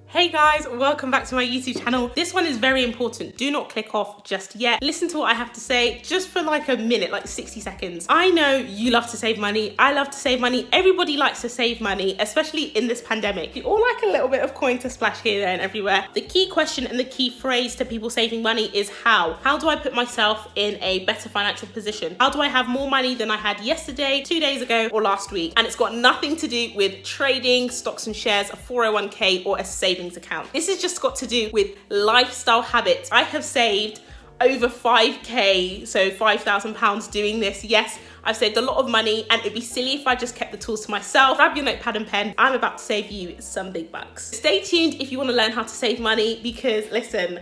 Hey guys, welcome back to my YouTube channel. This one is very important. Do not click off just yet. Listen to what I have to say just for like a minute, like 60 seconds. I know you love to save money. I love to save money. Everybody likes to save money, especially in this pandemic. We all like a little bit of coin to splash here, there and everywhere. The key question and the key phrase to people saving money is how. How do I put myself in a better financial position? How do I have more money than I had yesterday, 2 days ago, or last week? And it's got nothing to do with trading, stocks and shares, a 401k, or a savings account. This has just got to do with lifestyle habits. I have saved over 5k, so £5,000 doing this. Yes, I've saved a lot of money, and it'd be silly if I just kept the tools to myself. Grab your notepad and pen. I'm about to save you some big bucks. Stay tuned if you want to learn how to save money, because listen,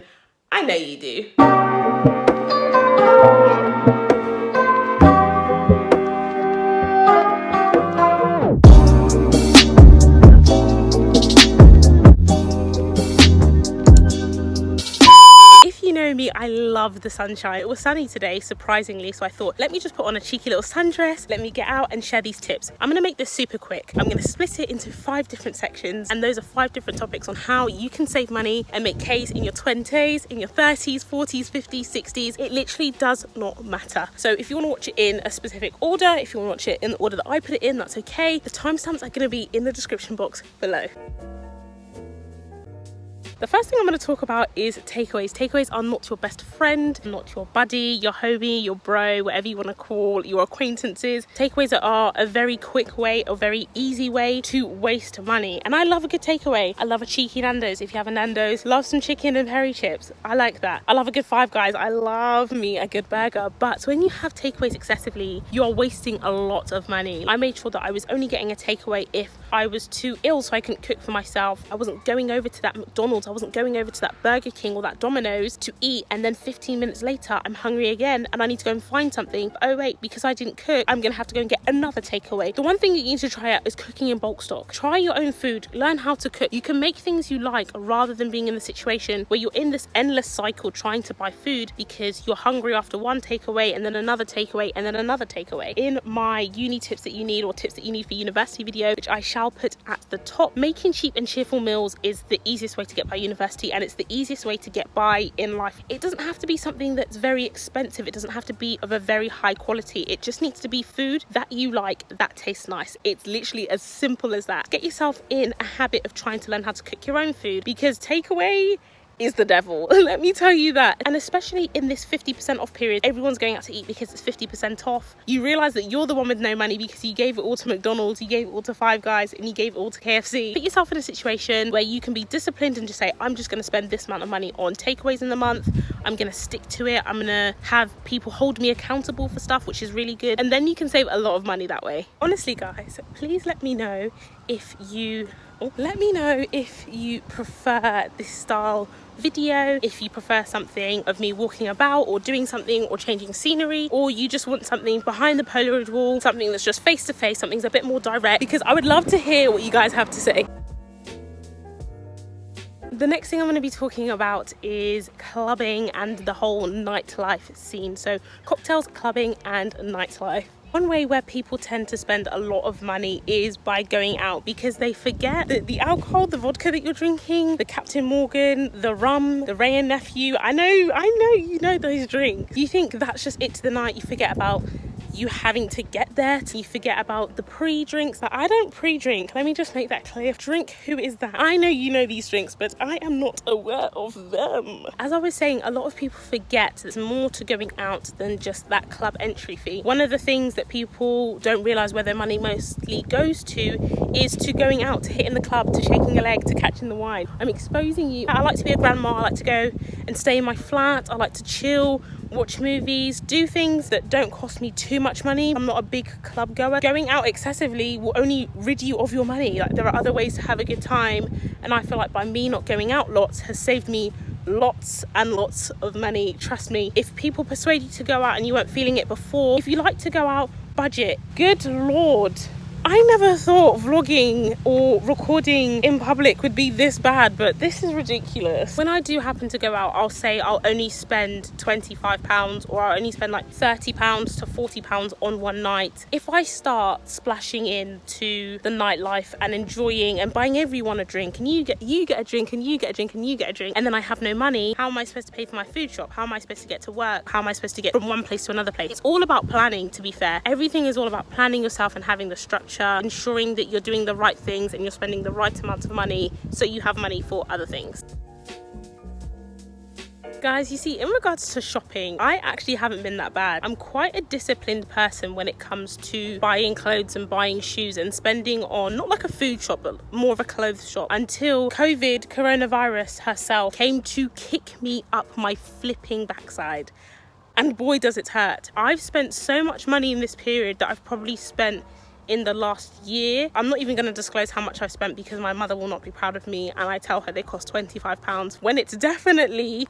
I know you do. Me, I love the sunshine. It was sunny today, surprisingly, so I thought, let me just put on a cheeky little sundress, let me get out and share these tips. I'm going to make this super quick. I'm going to split it into 5 different sections, and those are 5 different topics on how you can save money and make Ks in your 20s, in your 30s, 40s, 50s, 60s. It literally does not matter. So if you want to watch it in a specific order, if you want to watch it in the order that I put it in, that's okay. The timestamps are going to be in the description box below. The first thing I'm going to talk about is takeaways. Takeaways are not your best friend, not your buddy, your homie, your bro, whatever you want to call your acquaintances. Takeaways are a very quick way, a very easy way to waste money. And I love a good takeaway. I love a cheeky Nando's. If you have a Nando's, love some chicken and peri chips. I like that. I love a good Five Guys. I love me a good burger. But when you have takeaways excessively, you are wasting a lot of money. I made sure that I was only getting a takeaway if I was too ill so I couldn't cook for myself. I wasn't going over to that McDonald's. I wasn't going over to that Burger King or that Domino's to eat, and then 15 minutes later I'm hungry again and I need to go and find something. Oh wait, because I didn't cook, I'm gonna have to go and get another takeaway. The one thing you need to try out is cooking in bulk stock. Try your own food, learn how to cook. You can make things you like rather than being in the situation where you're in this endless cycle trying to buy food because you're hungry after one takeaway and then another takeaway and then another takeaway. In my uni tips that you need, or tips that you need for university video, which I shall put at the top, making cheap and cheerful meals is the easiest way to get by university, and it's the easiest way to get by in life. It doesn't have to be something that's very expensive. It doesn't have to be of a very high quality. It just needs to be food that you like, that tastes nice. It's literally as simple as that. Get yourself in a habit of trying to learn how to cook your own food, because takeaway is the devil. Let me tell you that. And especially in this 50% off period, everyone's going out to eat because it's 50% off. You realize that you're the one with no money because you gave it all to McDonald's, you gave it all to Five Guys, and you gave it all to KFC. Put yourself in a situation where you can be disciplined and just say, I'm just going to spend this amount of money on takeaways in the month. I'm going to stick to it. I'm going to have people hold me accountable for stuff, which is really good. And then you can save a lot of money that way. Honestly, guys, please let me know if you prefer this style video, if you prefer something of me walking about or doing something or changing scenery, or you just want something behind the Polaroid wall, something that's just face to face, something's a bit more direct, because I would love to hear what you guys have to say. The next thing I'm going to be talking about is clubbing and the whole nightlife scene. So cocktails, clubbing and nightlife. One way where people tend to spend a lot of money is by going out, because they forget that the alcohol, the vodka that you're drinking, the Captain Morgan, the rum, the Ray and Nephew, I know you know those drinks. You think that's just it to the night. You forget about you having to get there. You forget about the pre-drinks. That I don't pre-drink. Let me just make that clear. Drink, who is that? I know you know these drinks, but I am not aware of them. As I was saying, a lot of people forget there's more to going out than just that club entry fee. One of the things that people don't realize where their money mostly goes to is to going out, to hitting the club, to shaking a leg, to catching the wine. I'm exposing you. I like to be a grandma. I like to go and stay in my flat. I like to chill, watch movies, do things that don't cost me too much money. I'm not a big club goer. Going out excessively will only rid you of your money. Like, there are other ways to have a good time, and I feel like by me not going out lots has saved me lots and lots of money. Trust me, if people persuade you to go out and you weren't feeling it before, if you like to go out, budget. Good lord, I never thought vlogging or recording in public would be this bad, but this is ridiculous. When I do happen to go out, I'll say I'll only spend £25 or I'll only spend like £30 to £40 on one night. If I start splashing into the nightlife and enjoying and buying everyone a drink, and you get a drink and you get a drink and you get a drink, and then I have no money, how am I supposed to pay for my food shop? How am I supposed to get to work? How am I supposed to get from one place to another place? It's all about planning, to be fair. Everything is all about planning yourself and having the structure, ensuring that you're doing the right things and you're spending the right amount of money so you have money for other things. Guys, you see, in regards to shopping, I actually haven't been that bad. I'm quite a disciplined person when it comes to buying clothes and buying shoes and spending on, not like a food shop, but more of a clothes shop, until coronavirus herself came to kick me up my flipping backside. And boy, does it hurt. I've spent so much money in this period that I've probably spent in the last year. I'm not even going to disclose how much I've spent because my mother will not be proud of me, and I tell her they cost £25 when it definitely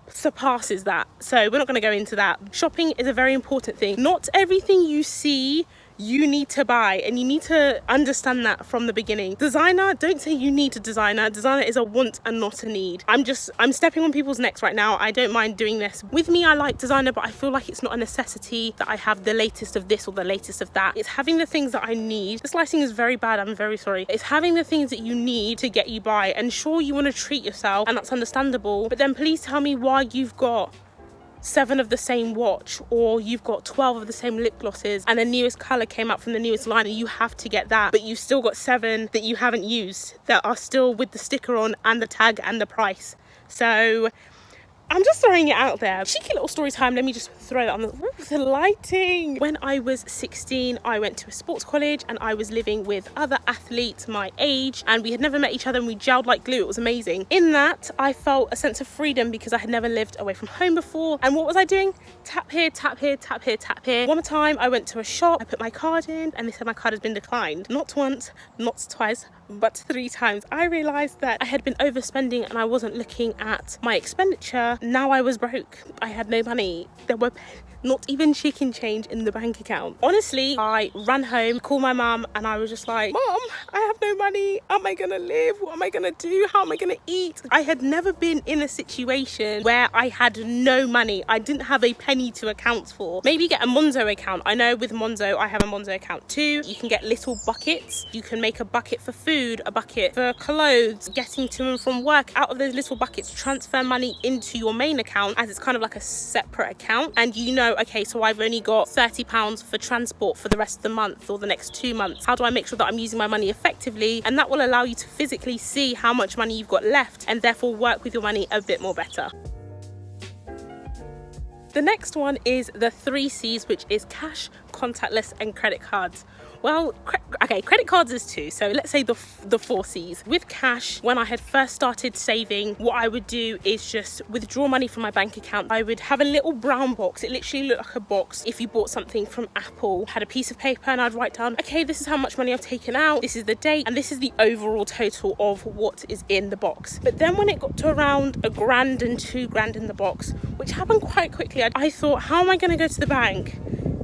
surpasses that. So we're not going to go into that. Shopping is a very important thing. Not everything you see you need to buy, and you need to understand that from the beginning. Designer, don't say you need a designer. Designer is a want and not a need. I'm stepping on people's necks right now. I don't mind doing this. With me, I like designer, but I feel like it's not a necessity that I have the latest of this or the latest of that. It's having the things that I need. This lighting is very bad, I'm very sorry. It's having the things that you need to get you by. And sure, you want to treat yourself, and that's understandable, but then please tell me why you've got 7 of the same watch, or you've got 12 of the same lip glosses, and the newest color came out from the newest line and you have to get that, but you've still got 7 that you haven't used that are still with the sticker on and the tag and the price. So I'm just throwing it out there. Cheeky little story time. Let me just throw that on the lighting. When I was 16, I went to a sports college and I was living with other athletes my age, and we had never met each other and we gelled like glue. It was amazing. In that, I felt a sense of freedom because I had never lived away from home before. And what was I doing? Tap here, tap here, tap here, tap here. One time I went to a shop, I put my card in, and they said my card has been declined. Not once, not twice, but 3 times. I realized that I had been overspending and I wasn't looking at my expenditure. Now I was broke. I had no money. There were not even chicken change in the bank account. Honestly, I ran home, called my mum, and I was just like, Mom, I have no money. How am I gonna live? What am I gonna do? How am I gonna eat? I had never been in a situation where I had no money. I didn't have a penny to account for. Maybe get a Monzo account. I know with Monzo, I have a Monzo account too. You can get little buckets. You can make a bucket for food, a bucket for clothes, getting to and from work. Out of those little buckets, transfer money into your main account, as it's kind of like a separate account. And you know, okay, so I've only got £30 for transport for the rest of the month or the next 2 months. How do I make sure that I'm using my money effectively? And that will allow you to physically see how much money you've got left and therefore work with your money a bit more better. The next one is the 3 C's, which is cash, contactless, and credit cards. Well, okay, credit cards is 2, so let's say the 4 C's. With cash, when I had first started saving, what I would do is just withdraw money from my bank account. I would have a little brown box. It literally looked like a box. If you bought something from Apple, had a piece of paper, and I'd write down, okay, this is how much money I've taken out, this is the date, and this is the overall total of what is in the box. But then when it got to around £1,000 and £2,000 in the box, which happened quite quickly, I thought, how am I going to go to the bank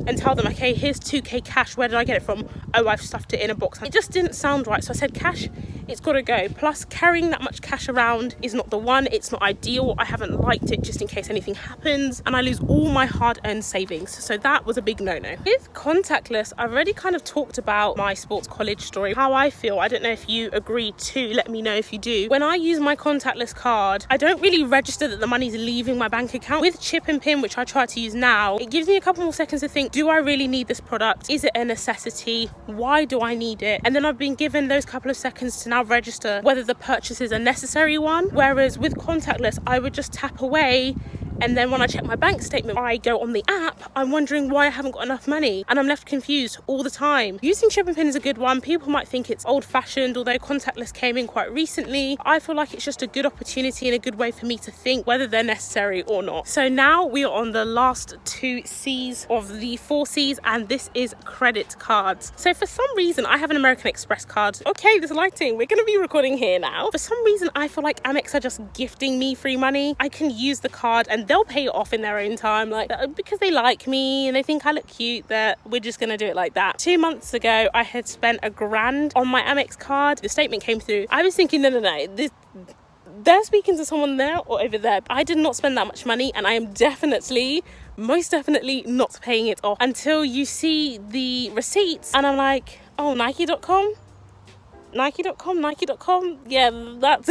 and tell them, okay, here's 2k cash, where did I get it from? Oh, I've stuffed it in a box. It just didn't sound right, so I said cash, it's got to go. Plus, carrying that much cash around is not the one. It's not ideal. I haven't liked it just in case anything happens and I lose all my hard-earned savings. So that was a big no-no. With contactless, I've already kind of talked about my sports college story, how I feel. I don't know if you agree too. Let me know if you do. When I use my contactless card, I don't really register that the money's leaving my bank account. With chip and pin, which I try to use now, it gives me a couple more seconds to think, do I really need this product? Is it a necessity? Why do I need it? And then I've been given those couple of seconds to now register whether the purchase is a necessary one. Whereas with contactless, I would just tap away, and then when I check my bank statement, I go on the app, I'm wondering why I haven't got enough money, and I'm left confused all the time. Using chip and pin is a good one. People might think it's old-fashioned, although contactless came in quite recently. I feel like it's just a good opportunity and a good way for me to think whether they're necessary or not. So now we are on the last 2 C's of the 4 C's, and this is credit cards. So for some reason, I have an American Express card. Okay, this lighting, we're going to be recording here now. For some reason, I feel like Amex are just gifting me free money. I can use the card and they'll pay it off in their own time, like, because they like me and they think I look cute, that we're just gonna do it like that. 2 months ago, I had spent $1,000 on my Amex card. The statement came through. I was thinking, no, they're speaking to someone there or over there. I did not spend that much money, and I am most definitely not paying it off until you see the receipts. And I'm like, oh, Nike.com? Yeah, that's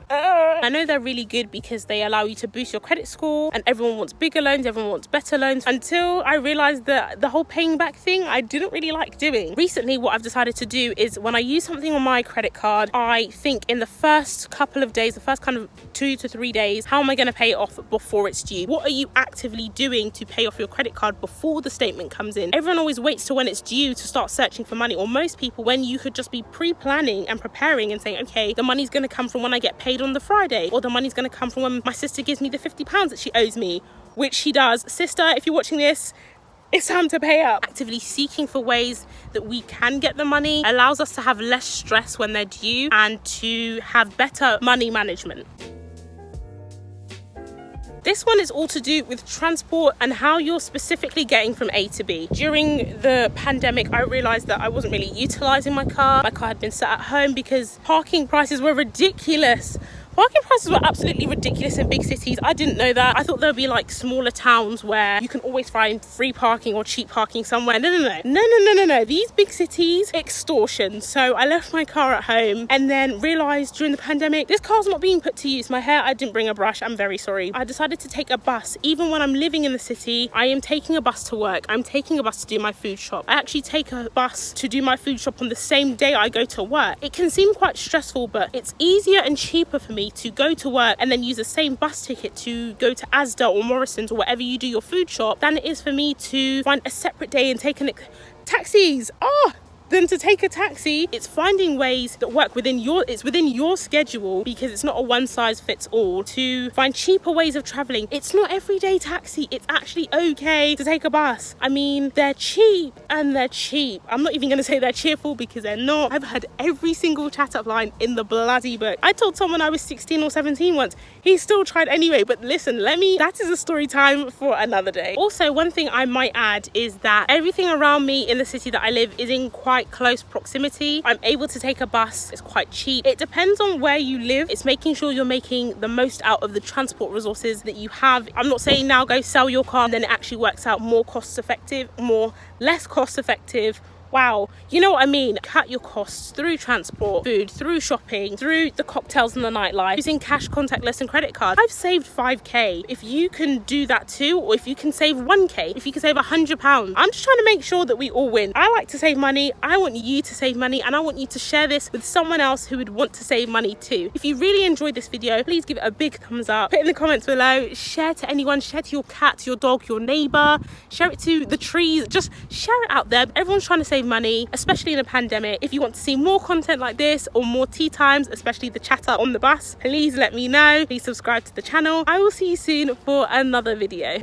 I know they're really good because they allow you to boost your credit score, and everyone wants bigger loans, everyone wants better loans, until I realized that the whole paying back thing I didn't really like doing. Recently, what I've decided to do is when I use something on my credit card, I think in the first couple of days, the first kind of 2 to 3 days, how am I going to pay it off before it's due? What are you actively doing to pay off your credit card before the statement comes in? Everyone always waits till when it's due to start searching for money, or most people, when you could just be pre-planning and preparing and saying, okay, the money's going to come from when I get paid on the Friday, or the money's going to come from when my sister gives me the £50 that she owes me, which she does. Sister, if you're watching this, it's time to pay up. Actively seeking for ways that we can get the money allows us to have less stress when they're due and to have better money management. This one is all to do with transport and how you're specifically getting from A to B. During the pandemic, I realized that I wasn't really utilizing my car. My car had been sat at home because parking prices were ridiculous. Parking prices were absolutely ridiculous in big cities. I didn't know that. I thought there would be like smaller towns where you can always find free parking or cheap parking somewhere. No. These big cities, extortion. So I left my car at home and then realized during the pandemic, this car's not being put to use. My hair, I didn't bring a brush. I'm very sorry. I decided to take a bus. Even when I'm living in the city, I am taking a bus to work. I'm taking a bus to do my food shop. I actually take a bus to do my food shop on the same day I go to work. It can seem quite stressful, but it's easier and cheaper for me to go to work and then use the same bus ticket to go to Asda or Morrison's or whatever you do your food shop than it is for me to find a separate day and take taxis. Than to take a taxi. It's finding ways that work within your schedule, because it's not a one size fits all, to find cheaper ways of traveling. It's not everyday taxi. It's actually okay to take a bus. I mean, they're cheap and they're cheap. I'm not even going to say they're cheerful because they're not. I've had every single chat up line in the bloody book. I told someone I was 16 or 17 once. He still tried anyway, but listen, that is a story time for another day. Also, one thing I might add is that everything around me in the city that I live is in quite close proximity. I'm able to take a bus. It's quite cheap. It depends on where you live. It's making sure you're making the most out of the transport resources that you have. I'm not saying now go sell your car and then it actually works out less cost effective. Wow, you know what I mean? Cut your costs through transport, food, through shopping, through the cocktails and the nightlife, using cash, contactless and credit card. I've saved 5k. If you can do that too, or if you can save 1k, if you can save £100, I'm just trying to make sure that we all win. I like to save money. I want you to save money, and I want you to share this with someone else who would want to save money too. If you really enjoyed this video, please give it a big thumbs up. Put it in the comments below. Share to anyone. Share to your cat, your dog, your neighbor. Share it to the trees. Just share it out there. Everyone's trying to save money, especially in a pandemic. If you want to see more content like this or more tea times, especially the chatter on the bus, please let me know. Please subscribe to the channel. I will see you soon for another video.